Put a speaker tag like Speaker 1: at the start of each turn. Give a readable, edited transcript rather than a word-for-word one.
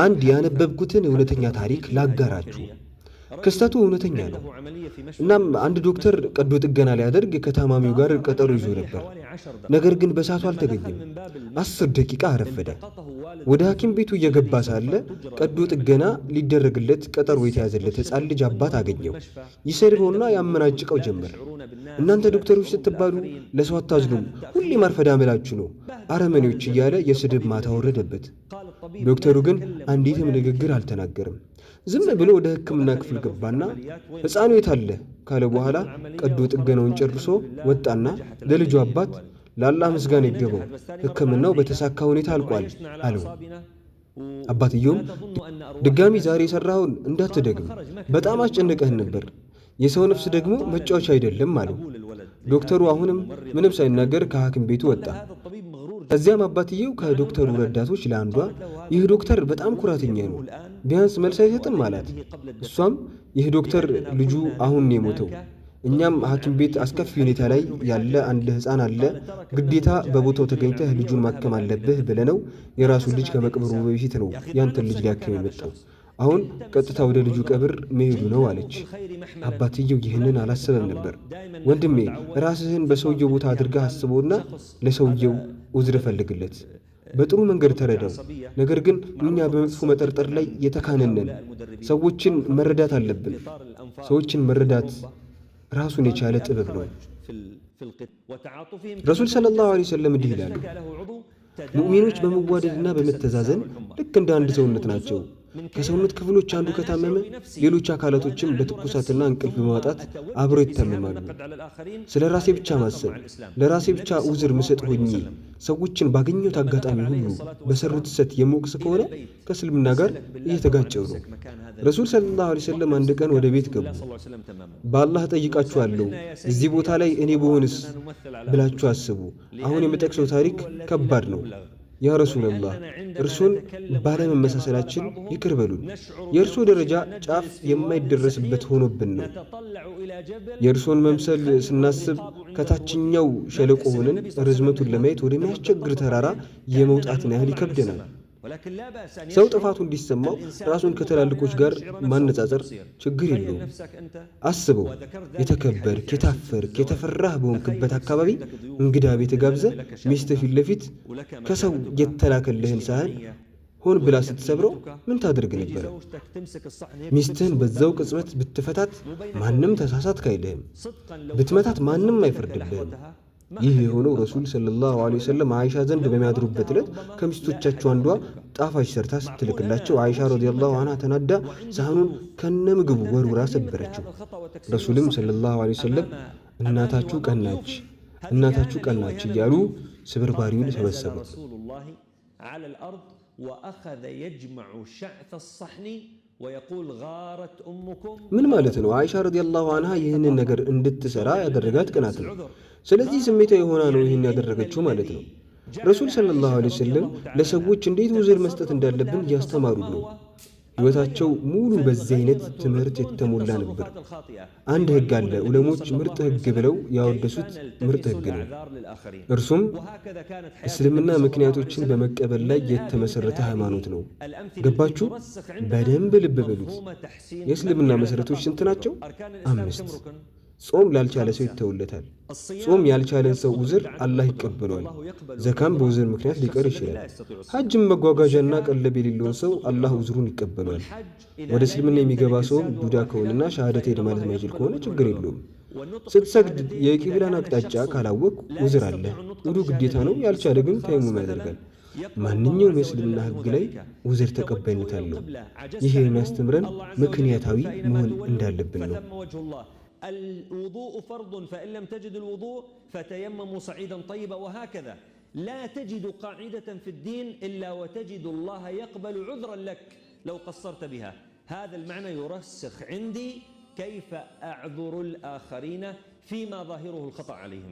Speaker 1: አንድ ያነበብኩትን እውነተኛ ታሪክ ላጋራችሁ። ክስተቱ እውነተኛ ነው። እናም አንድ ዶክተር ቀዶ ጥገና ሊያደርግ ከታማሚው ጋር ቀጠሮ ይዞ ነበር። ነገር ግን በሰዓቱ አልተገኘም። 10 ደቂቃ አረፈደ። ወደ ሐኪም ቤቱ እየገባ ሳለ ቀዶ ጥገና ሊደረግለት ቀጠሮ የተያዘለት ሕፃን ልጅ አባት አገኘው። ይሰድበውና ያመናጭቀው ጀመር። እናንተ ዶክተሮች ስትባሉ ለሰው አታዝኑም፣ ሁሌ ማርፈዳ አመላችሁ ነው፣ አረመኔዎች እያለ የስድብ ማታ ወረደበት። ዶክተሩ ግን አንዲትም ንግግር አልተናገርም። ዝም ብሎ ወደ ሕክምና ክፍል ገባና ሕፃኑ የት አለ ካለ በኋላ ቀዶ ጥገናውን ጨርሶ ወጣና ለልጁ አባት ለአላህ ምስጋና ይገባው፣ ሕክምናው በተሳካ ሁኔታ አልቋል አለው። አባትየውም ድጋሚ ዛሬ የሠራኸውን እንዳትደግም፣ በጣም አስጨንቀህን ነበር፣ የሰው ነፍስ ደግሞ መጫወቻ አይደለም አለው። ዶክተሩ አሁንም ምንም ሳይናገር ከሐኪም ቤቱ ወጣ። እዚያም አባትየው ከዶክተሩ ረዳቶች ለአንዷ ይህ ዶክተር በጣም ኩራተኛ ነው፣ ቢያንስ መልስ አይሰጥም አላት። እሷም ይህ ዶክተር ልጁ አሁን ነው የሞተው፣ እኛም ሐኪም ቤት አስከፊ ሁኔታ ላይ ያለ አንድ ሕፃን አለ፣ ግዴታ በቦታው ተገኝተህ ልጁን ማከም አለብህ ብለነው የራሱን ልጅ ከመቅበሩ በፊት ነው ያንተን ልጅ ሊያክም የመጣው፣ አሁን ቀጥታ ወደ ልጁ ቀብር መሄዱ ነው አለች። አባትየው ይህንን አላሰበም ነበር። ወንድሜ ራስህን በሰውየው ቦታ አድርገህ አስበውና ለሰውየው ዑዝር ፈልግለት፣ በጥሩ መንገድ ተረዳው። ነገር ግን እኛ በመጥፎ መጠርጠር ላይ የተካነነን ሰዎችን መረዳት አለብን። ሰዎችን መረዳት ራሱን የቻለ ጥበብ ነው። ረሱል ሰለላሁ ዐለይሂ ወሰለም እንዲህ ይላሉ፣ ሙእሚኖች በመዋደድና በመተዛዘን ልክ እንደ አንድ ሰውነት ናቸው። ከሰውነት ክፍሎች አንዱ ከታመመ ሌሎች አካላቶችም በትኩሳትና እንቅልፍ በማጣት አብረው ይታመማሉ። ስለ ራሴ ብቻ ማሰብ፣ ለራሴ ብቻ ዑዝር ምሰጥ ሆኜ ሰዎችን ባገኘሁት አጋጣሚ ሁሉ በሰሩት ስህተት የምወቅስ ከሆነ ከእስልምና ጋር እየተጋጨው ነው። ረሱል ሰለላሁ ዐለይሂ ወሰለም አንድ ቀን ወደ ቤት ገቡ። በአላህ ጠይቃችኋለሁ እዚህ ቦታ ላይ እኔ ብሆንስ ብላችሁ አስቡ። አሁን የምጠቅሰው ታሪክ ከባድ ነው። ያ ረሱላላህ እርሶን ባለመመሳሰላችን ይቅር በሉን። የእርሶ ደረጃ ጫፍ የማይደረስበት ሆኖብን ነው። የእርሶን መምሰል ስናስብ ከታችኛው ሸለቆ ሆነን ርዝመቱን ለማየት ወደሚያስቸግር ተራራ የመውጣትን ያህል ይከብደናል። ሰው ጥፋቱ እንዲሰማው ራሱን ከትላልቆች ጋር ማነጻጸር ችግር የለውም። አስበው፣ የተከበርክ የታፈርክ የተፈራህ በሆንክበት አካባቢ እንግዳ ቤት ጋብዘ ሚስት ፊት ለፊት ከሰው የተላከልህን ሳህን ሆን ብላ ስትሰብረው ምን ታደርግ ነበረ? ሚስትህን በዛው ቅጽበት ብትፈታት ማንም ተሳሳትክ አይልህም፣ ብትመታት ማንም አይፈርድብህም። ይህ የሆነው ረሱል ሰለላሁ ዐለይሂ ወሰለም አይሻ ዘንድ በሚያድሩበት ዕለት ከሚስቶቻቸው አንዷ ጣፋጭ ሰርታ ስትልክላቸው አይሻ ረዲየላሁ ዐንሃ ተናዳ ሳህኑን ከነምግቡ ወርውራ ሰበረችው። ረሱልም ሰለላሁ ዐለይሂ ወሰለም እናታችሁ ቀናች እያሉ ስብርባሪውን ሰበሰቡት። ምን ማለት ነው? አይሻ ረዲየላሁ ዐንሃ ይህንን ነገር እንድትሰራ ያደረጋት ቅናት ነው። ስለዚህ ስሜታዊ የሆና ነው ይህን ያደረገችው ማለት ነው። ረሱል ሰለላሁ ዐለይሂ ወሰለም ለሰዎች እንዴት ዑዝር መስጠት እንዳለብን እያስተማሩ ነው። ሕይወታቸው ሙሉ በዚህ አይነት ትምህርት የተሞላ ነበር። አንድ ሕግ አለ፣ ዑለሞች ምርጥ ሕግ ብለው ያወደሱት ምርጥ ሕግ ነው። እርሱም እስልምና ምክንያቶችን በመቀበል ላይ የተመሰረተ ሃይማኖት ነው። ገባችሁ? በደንብ ልብ በሉት። የእስልምና መሰረቶች ስንት ናቸው? 5። ጾም ላልቻለ ሰው ይተውለታል። ጾም ያልቻለን ሰው ዑዝር አላህ ይቀበለዋል። ዘካም በዑዝር ምክንያት ሊቀር ይችላል። ሐጅም መጓጓዣና ቀለብ የሌለውን ሰው አላህ ዑዝሩን ይቀበለዋል። ወደ እስልምና የሚገባ ሰውም ዱዳ ከሆነና ሻሃደተይን ማለት ማይችል ከሆነ ችግር የለውም። ስትሰግድ የቂብላን አቅጣጫ ካላወቅ ዑዝር አለ። ውዱ ግዴታ ነው። ያልቻለ ግን ተየሙም ያደርጋል። ማንኛውም የእስልምና ሕግ ላይ ዑዝር ተቀባይነት አለው። ይህ የሚያስተምረን ምክንያታዊ መሆን እንዳለብን ነው።
Speaker 2: الوضوء فرض فإن لم تجد الوضوء فتيمموا صعيدا طيبا وهكذا. لا تجد قاعدة في الدين إلا وتجد الله يقبل عذرا لك لو قصرت بها. هذا المعنى يرسخ عندي كيف أعذر الآخرين فيما ظاهره الخطأ عليهم.